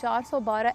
412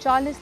40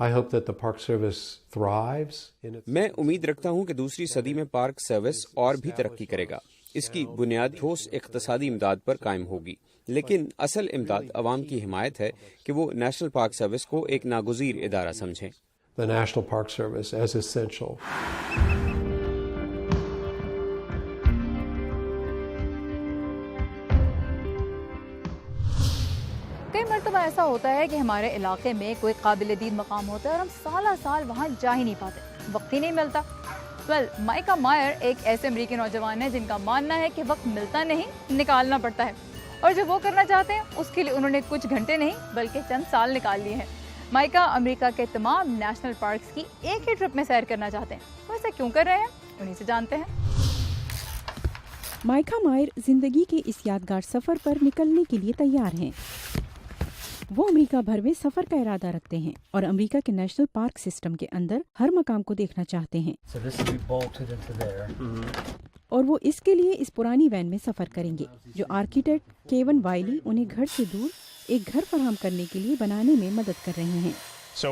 I hope that the Park Service thrives in its... میں امید رکھتا ہوں کہ دوسری صدی میں پارک سروس اور بھی ترقی کرے گا. اس کی بنیاد ٹھوس اقتصادی امداد پر قائم ہوگی، لیکن اصل امداد عوام کی حمایت ہے کہ وہ نیشنل پارک سروس کو ایک ناگزیر ادارہ سمجھیں. The National Park Service as essential. کئی مرتبہ ایسا ہوتا ہے کہ ہمارے علاقے میں کوئی قابل دید مقام ہوتا ہے اور ہم سالہ سال وہاں جا ہی نہیں پاتے، وقت ہی نہیں ملتا. مائیکا مائر ایک ایسے امریکی نوجوان ہیں جن کا ماننا ہے کہ وقت ملتا نہیں، نکالنا پڑتا ہے، اور جو وہ کرنا چاہتے ہیں اس کے لیے انہوں نے کچھ گھنٹے نہیں بلکہ چند سال نکال لیے ہیں. مائیکا امریکہ کے تمام نیشنل پارکس کی ایک ہی ٹرپ میں سیر کرنا چاہتے ہیں. وہ ایسا کیوں کر رہے ہیں، انہیں سے جانتے ہیں. مائیکا مائر زندگی کے اس یادگار سفر پر نکلنے کے لیے تیار ہیں. وہ امریکہ بھر میں سفر کا ارادہ رکھتے ہیں اور امریکہ کے نیشنل پارک سسٹم کے اندر ہر مقام کو دیکھنا چاہتے ہیں. اور وہ اس کے لیے اس پرانی وین میں سفر کریں گے جو آرکیٹیکٹ کیون وائلی انہیں گھر سے دور ایک گھر فراہم کرنے کے لیے بنانے میں مدد کر رہے ہیں.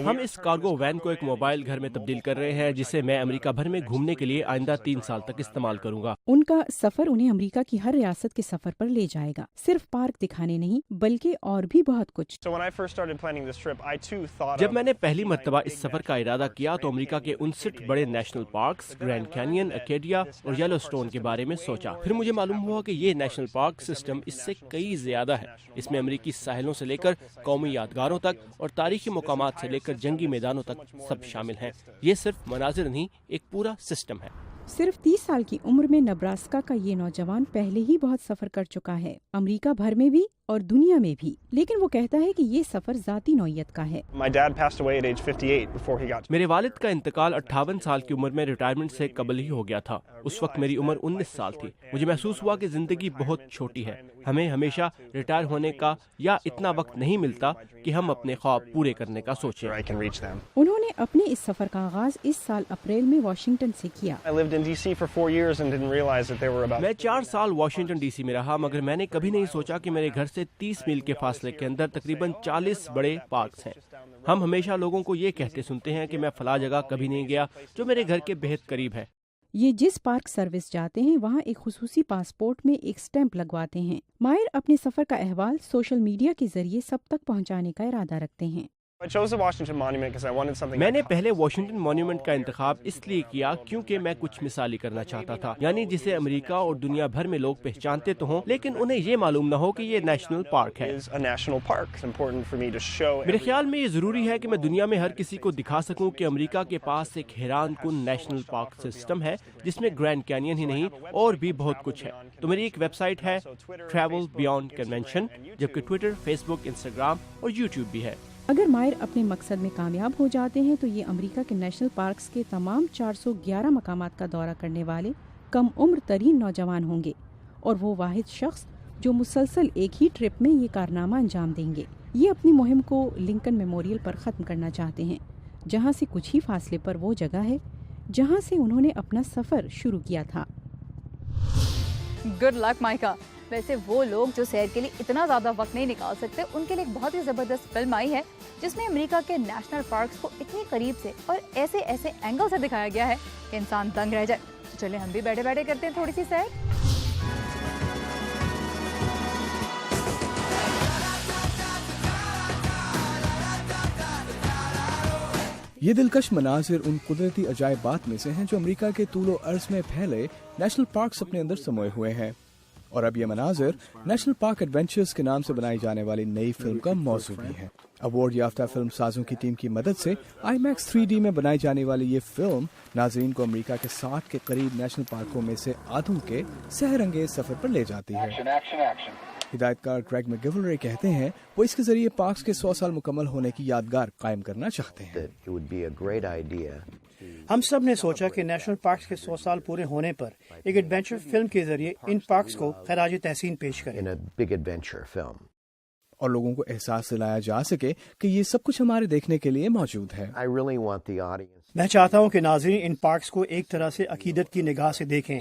ہم اس کارگو وین کو ایک موبائل گھر میں تبدیل کر رہے ہیں جسے میں امریکہ بھر میں گھومنے کے لیے آئندہ 3 سال تک استعمال کروں گا. ان کا سفر انہیں امریکہ کی ہر ریاست کے سفر پر لے جائے گا، صرف پارک دکھانے نہیں بلکہ اور بھی بہت کچھ. جب میں نے پہلی مرتبہ اس سفر کا ارادہ کیا تو امریکہ کے 59 بڑے نیشنل پارکس، گرینڈ کینین، اکیڈیا اور یلو اسٹون کے بارے میں سوچا. پھر مجھے معلوم ہوا کہ یہ نیشنل پارک سسٹم اس سے کئی زیادہ ہے. اس میں امریکی ساحلوں سے لے کر قومی یادگاروں تک اور تاریخی مقامات سے لے کر جنگی میدانوں تک سب شامل ہیں. یہ صرف مناظر نہیں، ایک پورا سسٹم ہے. صرف 30 سال کی عمر میں نبراسکا کا یہ نوجوان پہلے ہی بہت سفر کر چکا ہے، امریکہ بھر میں بھی اور دنیا میں بھی، لیکن وہ کہتا ہے کہ یہ سفر ذاتی نوعیت کا ہے. میرے والد کا انتقال 58 سال کی عمر میں ریٹائرمنٹ سے قبل ہی ہو گیا تھا. اس وقت میری عمر 19 سال تھی. مجھے محسوس ہوا کہ زندگی بہت چھوٹی ہے. ہمیں ہمیشہ ریٹائر ہونے کا یا اتنا وقت نہیں ملتا کہ ہم اپنے خواب پورے کرنے کا سوچیں. انہوں نے اپنے اس سفر کا آغاز اس سال اپریل میں واشنگٹن سے کیا. میں 4 سال واشنگٹن ڈی سی میں رہا، مگر میں نے کبھی نہیں سوچا کہ میرے گھر سے 30 میل کے فاصلے کے اندر تقریباً 40 بڑے پارکس ہیں. ہم ہمیشہ لوگوں کو یہ کہتے سنتے ہیں کہ میں فلاں جگہ کبھی نہیں گیا جو میرے گھر کے بہت قریب ہے. یہ جس پارک سروس جاتے ہیں وہاں ایک خصوصی پاسپورٹ میں ایک سٹیمپ لگواتے ہیں. مائر اپنے سفر کا احوال سوشل میڈیا کے ذریعے سب تک پہنچانے کا ارادہ رکھتے ہیں. میں نے پہلے واشنگٹن مانیومنٹ کا انتخاب اس لیے کیا کیونکہ میں کچھ مثالی کرنا چاہتا تھا، یعنی جسے امریکہ اور دنیا بھر میں لوگ پہچانتے تو ہوں لیکن انہیں یہ معلوم نہ ہو کہ یہ نیشنل پارک ہے. میرے خیال میں یہ ضروری ہے کہ میں دنیا میں ہر کسی کو دکھا سکوں کہ امریکہ کے پاس ایک حیران کن نیشنل پارک سسٹم ہے جس میں گرینڈ کینین ہی نہیں اور بھی بہت کچھ ہے. تو میری ایک ویب سائٹ ہے ٹریول بیانڈ کنونشن، جبکہ ٹویٹر، فیس بک، انسٹاگرام اور یوٹیوب بھی ہے. اگر مائر اپنے مقصد میں کامیاب ہو جاتے ہیں تو یہ امریکہ کے نیشنل پارکس کے تمام 411 مقامات کا دورہ کرنے والے کم عمر ترین نوجوان ہوں گے اور وہ واحد شخص جو مسلسل ایک ہی ٹرپ میں یہ کارنامہ انجام دیں گے. یہ اپنی مہم کو لنکن میموریل پر ختم کرنا چاہتے ہیں، جہاں سے کچھ ہی فاصلے پر وہ جگہ ہے جہاں سے انہوں نے اپنا سفر شروع کیا تھا. Good luck Maika. ویسے وہ لوگ جو سیر کے لیے اتنا زیادہ وقت نہیں نکال سکتے، ان کے لیے ایک بہت ہی زبردست فلم آئی ہے جس میں امریکہ کے نیشنل پارکس کو اتنی قریب سے اور ایسے اینگل سے دکھایا گیا ہے کہ انسان دنگ رہ جائے. تو چلے ہم بھی بیٹھے بیٹھے کرتے ہیں تھوڑی سی سیر. یہ دلکش مناظر ان قدرتی عجائبات میں سے ہیں جو امریکہ کے طول و عرض میں پھیلے نیشنل پارکس اپنے اندر سموئے ہوئے ہیں، اور اب یہ مناظر نیشنل پارک ایڈونچرز کے نام سے بنائی جانے والی نئی فلم کا موضوع بھی ہے. ایوارڈ یافتہ فلم سازوں کی ٹیم کی مدد سے IMAX 3D میں بنائی جانے والی یہ فلم ناظرین کو امریکہ کے 60 کے قریب نیشنل پارکوں میں سے آدھوں کے سحر انگیز سفر پر لے جاتی ہے. ہدایت کار گریگ میکگیولرے کہتے ہیں وہ اس کے ذریعے پارکس کے 100 سال مکمل ہونے کی یادگار قائم کرنا چاہتے ہیں. ہم سب نے سوچا کہ نیشنل پارکس کے 100 سال پورے ہونے پر ایک ایڈونچر فلم کے ذریعے ان پارکس کو خراج تحسین پیش کریں اور لوگوں کو احساس دلایا جا سکے کہ یہ سب کچھ ہمارے دیکھنے کے لیے موجود ہے. میں چاہتا ہوں کہ ناظرین ان پارکس کو ایک طرح سے عقیدت کی نگاہ سے دیکھیں.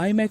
IMAX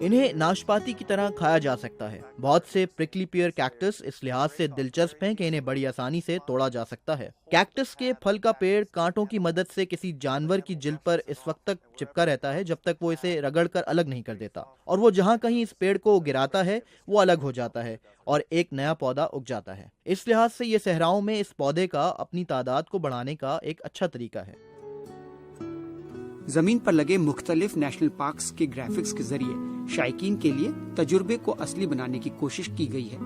انہیں ناشپاتی کی طرح کھایا جا سکتا ہے۔ بہت سے پرکلی پیئر کیکٹس اس لحاظ سے دلچسپ ہیں کہ انہیں بڑی آسانی سے توڑا جا سکتا ہے۔ کیکٹس کے پھل کا پیڑ کانٹوں کی مدد سے کسی جانور کی جلد پر اس وقت تک چپکا رہتا ہے جب تک وہ اسے رگڑ کر الگ نہیں کر دیتا، اور وہ جہاں کہیں اس پیڑ کو گراتا ہے وہ الگ ہو جاتا ہے اور ایک نیا پودا اگ جاتا ہے۔ اس لحاظ سے یہ صحراؤں میں اس پودے کا اپنی تعداد کو بڑھانے کا ایک اچھا طریقہ ہے۔ زمین پر لگے مختلف نیشنل پارکس کے گرافکس کے ذریعے شائقین کے لیے تجربے کو اصلی بنانے کی کوشش کی گئی ہے۔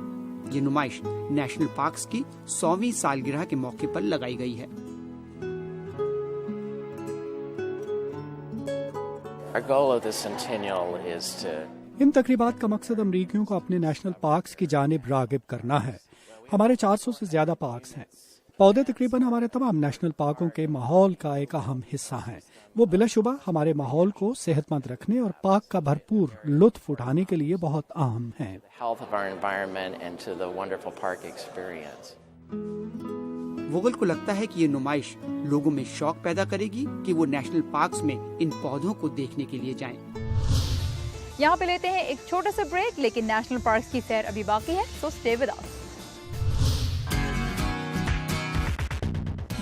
یہ نمائش نیشنل پارکس کی 100ویں سالگرہ کے موقع پر لگائی گئی ہے۔ ان تقریبات کا مقصد امریکیوں کو اپنے نیشنل پارکس کی جانب راغب کرنا ہے۔ ہمارے 400 سے زیادہ پارکس ہیں۔ پودے تقریباً ہمارے تمام نیشنل پارکوں کے ماحول کا ایک اہم حصہ ہیں۔ وہ بلا شبہ ہمارے ماحول کو صحت مند رکھنے اور پارک کا بھرپور لطف اٹھانے کے لیے بہت اہم ہیں۔ ووگل کو لگتا ہے کہ یہ نمائش لوگوں میں شوق پیدا کرے گی کہ وہ نیشنل پارکس میں ان پودوں کو دیکھنے کے لیے جائیں۔ یہاں پہ لیتے ہیں ایک چھوٹا سا بریک، لیکن نیشنل پارکس کی سیر ابھی باقی ہے، تو اسٹے ود اس۔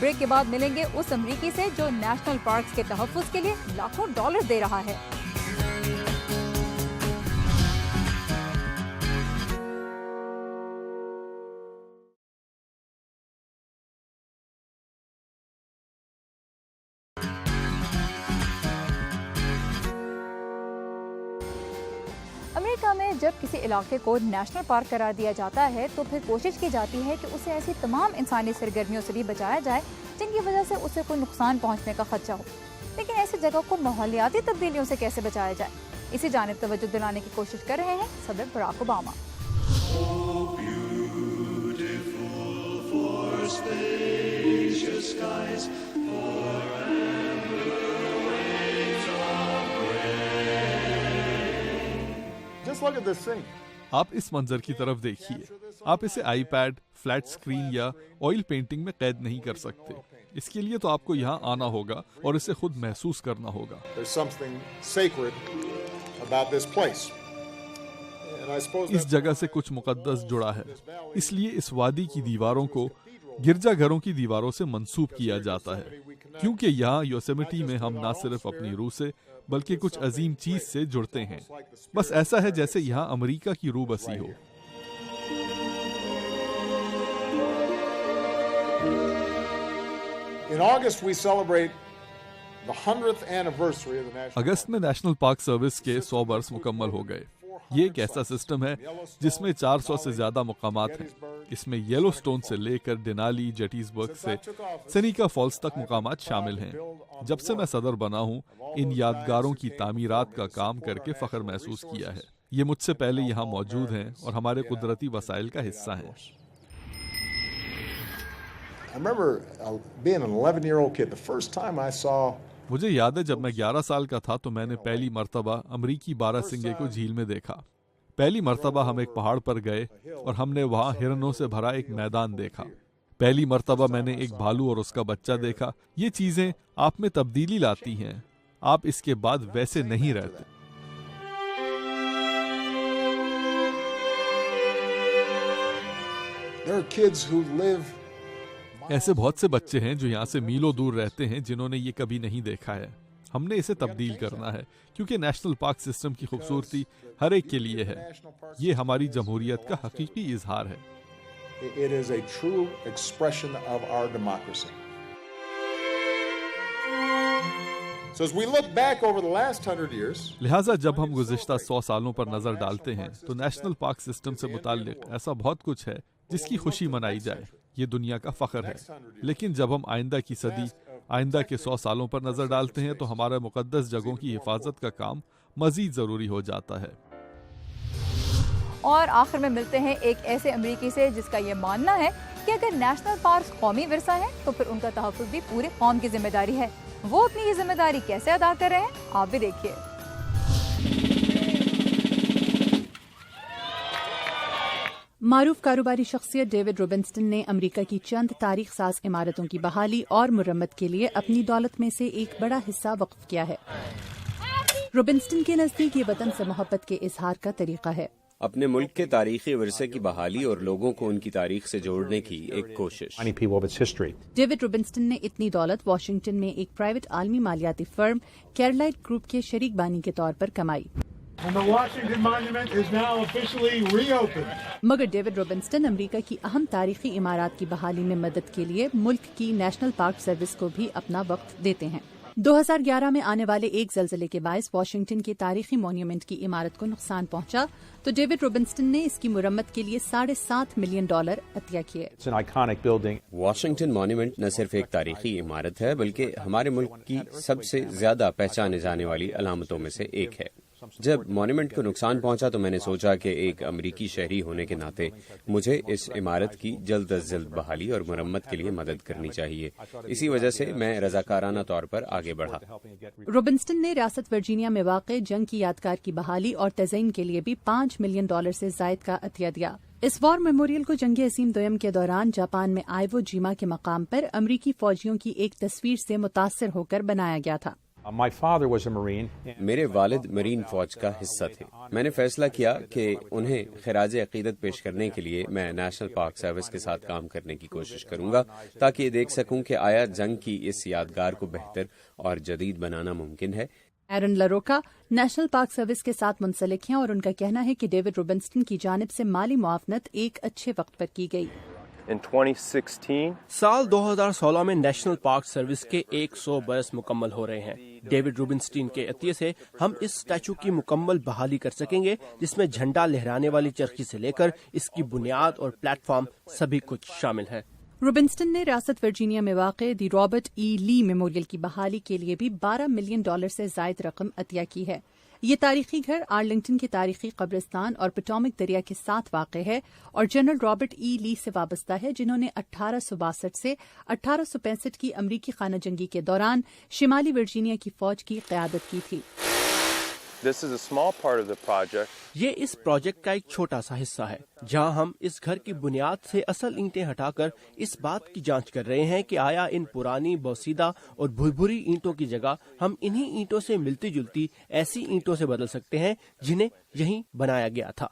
بریک کے بعد ملیں گے اس امریکی سے جو نیشنل پارکس کے تحفظ کے لیے لاکھوں ڈالر دے رہا ہے۔ امریکہ میں جب کسی علاقے کو نیشنل پارک قرار دیا جاتا ہے تو پھر کوشش کی جاتی ہے کہ اسے ایسی تمام انسانی سرگرمیوں سے بھی بچایا جائے جن کی وجہ سے اسے کوئی نقصان پہنچنے کا خدشہ ہو۔ لیکن ایسی جگہ کو ماحولیاتی تبدیلیوں سے کیسے بچایا جائے، اسی جانب توجہ دلانے کی کوشش کر رہے ہیں صدر براک اوباما۔ آپ اس منظر کی طرف دیکھیے۔ آپ اسے آئی پیڈ، فلیٹ اسکرین یا آئل پینٹنگ میں قید نہیں کر سکتے۔ اس کے لیے تو آپ کو یہاں آنا ہوگا اور اسے خود محسوس کرنا ہوگا۔ اس جگہ سے کچھ مقدس جڑا ہے، اس لیے اس وادی کی دیواروں کو گرجا گھروں کی دیواروں سے منسوب کیا جاتا ہے، کیونکہ یہاں یوسیمٹی میں ہم نہ صرف اپنی روح سے بلکہ کچھ عظیم چیز سے جڑتے ہیں۔ بس ایسا ہے جیسے یہاں امریکہ کی روح بسی ہو۔ اگست میں نیشنل پارک سروس کے 100 برس مکمل ہو گئے۔ یہ ایک ایسا سسٹم ہے جس میں 400 سے زیادہ مقامات ہیں۔ اس میں یلو سٹون سے لے کر ڈینالی، جیٹیز برگ سے سینیکا فالز تک مقامات شامل ہیں۔ جب سے میں صدر بنا ہوں، ان یادگاروں کی تعمیرات کا کام کر کے فخر محسوس کیا ہے۔ یہ مجھ سے پہلے یہاں موجود ہیں اور ہمارے قدرتی وسائل کا حصہ ہیں۔ مجھے یاد ہے جب میں 11 سال کا تھا تو میں نے پہلی مرتبہ امریکی بارہ سنگے کو جھیل میں دیکھا۔ پہلی مرتبہ ہم ایک پہاڑ پر گئے اور ہم نے وہاں ہرنوں سے بھرا ایک میدان دیکھا۔ پہلی مرتبہ میں نے ایک بھالو اور اس کا بچہ دیکھا۔ یہ چیزیں آپ میں تبدیلی لاتی ہیں، آپ اس کے بعد ویسے نہیں رہتے۔ ایسے بہت سے بچے ہیں جو یہاں سے میلوں دور رہتے ہیں جنہوں نے یہ کبھی نہیں دیکھا ہے۔ ہم نے اسے تبدیل کرنا ہے کیونکہ نیشنل پارک سسٹم کی خوبصورتی ہر ایک کے لیے ہے۔ یہ ہماری جمہوریت کا حقیقی اظہار ہے۔ It is a true expression of our democracy. So as we look back over the last 100 years, لہٰذا جب ہم گزشتہ 100 سالوں پر نظر ڈالتے ہیں تو نیشنل پارک سسٹم سے متعلق ایسا بہت کچھ ہے جس کی خوشی منائی جائے۔ یہ دنیا کا فخر ہے۔ لیکن جب ہم آئندہ کی صدی، آئندہ کے 100 سالوں پر نظر ڈالتے ہیں تو ہمارے مقدس جگہوں کی حفاظت کا کام مزید ضروری ہو جاتا ہے۔ اور آخر میں ملتے ہیں ایک ایسے امریکی سے جس کا یہ ماننا ہے کہ اگر نیشنل پارک قومی ورثہ ہے تو پھر ان کا تحفظ بھی پورے قوم کی ذمہ داری ہے۔ وہ اپنی یہ ذمہ داری کیسے ادا کر رہے ہیں آپ بھی دیکھیے۔ معروف کاروباری شخصیت ڈیوڈ روبنسٹن نے امریکہ کی چند تاریخ ساز عمارتوں کی بحالی اور مرمت کے لیے اپنی دولت میں سے ایک بڑا حصہ وقف کیا ہے۔ روبنسٹن کے نزدیک یہ وطن سے محبت کے اظہار کا طریقہ ہے، اپنے ملک کے تاریخی ورثے کی بحالی اور لوگوں کو ان کی تاریخ سے جوڑنے کی ایک کوشش۔ ڈیوڈ روبنسٹن نے اتنی دولت واشنگٹن میں ایک پرائیویٹ عالمی مالیاتی فرم کیرلائٹ گروپ کے شریک بانی کے طور پر کمائی۔ مگر ڈیوڈ روبنسٹن امریکہ کی اہم تاریخی عمارات کی بحالی میں مدد کے لیے ملک کی نیشنل پارک سروس کو بھی اپنا وقت دیتے ہیں۔ 2011 میں آنے والے ایک زلزلے کے باعث واشنگٹن کے تاریخی مونیومنٹ کی عمارت کو نقصان پہنچا تو ڈیوڈ روبنسٹن نے اس کی مرمت کے لیے $7.5 ملین عطیہ کیے۔ واشنگٹن مونیومنٹ نہ صرف ایک تاریخی عمارت ہے بلکہ ہمارے ملک کی سب سے زیادہ پہچانے جانے والی علامتوں میں سے ایک ہے۔ جب مونیومنٹ کو نقصان پہنچا تو میں نے سوچا کہ ایک امریکی شہری ہونے کے ناطے مجھے اس عمارت کی جلد از جلد بحالی اور مرمت کے لیے مدد کرنی چاہیے۔ اسی وجہ سے میں رضاکارانہ طور پر آگے بڑھا۔ روبنسٹن نے ریاست ورجینیا میں واقع جنگ کی یادگار کی بحالی اور تزئین کے لیے بھی $5 ملین سے زائد کا عطیہ دیا۔ اس وار میموریل کو جنگ عظیم دوئم کے دوران جاپان میں آئیوو جیما کے مقام پر امریکی فوجیوں کی ایک تصویر سے متاثر ہو کر بنایا گیا تھا۔ میرے والد مرین فوج کا حصہ تھے۔ میں نے فیصلہ کیا کہ انہیں خراج عقیدت پیش کرنے کے لیے میں نیشنل پارک سروس کے ساتھ کام کرنے کی کوشش کروں گا تاکہ یہ دیکھ سکوں کہ آیا جنگ کی اس یادگار کو بہتر اور جدید بنانا ممکن ہے۔ ایرن لاروکا نیشنل پارک سروس کے ساتھ منسلک ہیں اور ان کا کہنا ہے کہ ڈیوڈ روبنسٹن کی جانب سے مالی معاونت ایک اچھے وقت پر کی گئی۔ سال 2016 میں نیشنل پارک سروس کے 100 برس مکمل ہو رہے ہیں۔ ڈیوڈ روبنسٹین کے عطیے سے ہم اس اسٹیچو کی مکمل بحالی کر سکیں گے جس میں جھنڈا لہرانے والی چرخی سے لے کر اس کی بنیاد اور پلیٹ فارم سبھی کچھ شامل ہے۔ روبنسٹن نے ریاست ورجینیا میں واقع دی رابرٹ ای لی میموریل کی بحالی کے لیے بھی $12 ملین سے زائد رقم عطیہ کی ہے۔ یہ تاریخی گھر آرلنگٹن کے تاریخی قبرستان اور پٹومک دریا کے ساتھ واقع ہے اور جنرل رابرٹ ای لی سے وابستہ ہے جنہوں نے 1862 سے 1865 کی امریکی خانہ جنگی کے دوران شمالی ورجینیا کی فوج کی قیادت کی تھی۔ یہ اس پروجیکٹ کا ایک چھوٹا سا حصہ ہے جہاں ہم اس گھر کی بنیاد سے اصل اینٹیں ہٹا کر اس بات کی جانچ کر رہے ہیں کہ آیا ان پرانی بوسیدہ اور بھری اینٹوں کی جگہ ہم انہی اینٹوں سے ملتی جلتی ایسی اینٹوں سے بدل سکتے ہیں جنہیں یہیں بنایا گیا تھا۔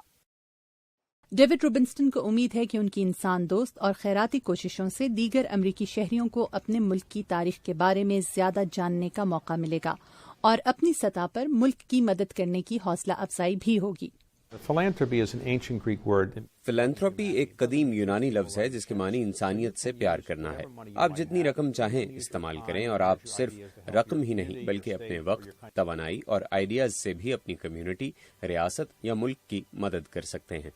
ڈیوڈ روبنسٹن کو امید ہے کہ ان کی انسان دوست اور خیراتی کوششوں سے دیگر امریکی شہریوں کو اپنے ملک کی تاریخ کے بارے میں زیادہ جاننے کا موقع ملے گا اور اپنی سطح پر ملک کی مدد کرنے کی حوصلہ افزائی بھی ہوگی۔ فلانتھروپی ایک قدیم یونانی لفظ ہے جس کے معنی انسانیت سے پیار کرنا ہے۔ آپ جتنی رقم چاہیں استعمال کریں اور آپ صرف رقم ہی نہیں بلکہ اپنے وقت، توانائی اور آئیڈیاز سے بھی اپنی کمیونٹی، ریاست یا ملک کی مدد کر سکتے ہیں۔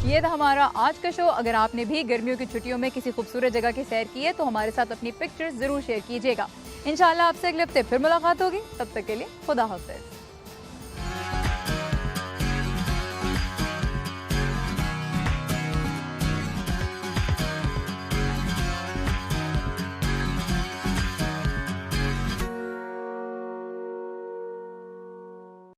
یہ تھا ہمارا آج کا شو۔ اگر آپ نے بھی گرمیوں کی چھٹیوں میں کسی خوبصورت جگہ کی سیر کی ہے تو ہمارے ساتھ اپنی پکچر ضرور شیئر کیجیے گا۔ انشاءاللہ آپ سے اگلے ہفتے پھر ملاقات ہوگی، تب تک کے لیے خدا حافظ۔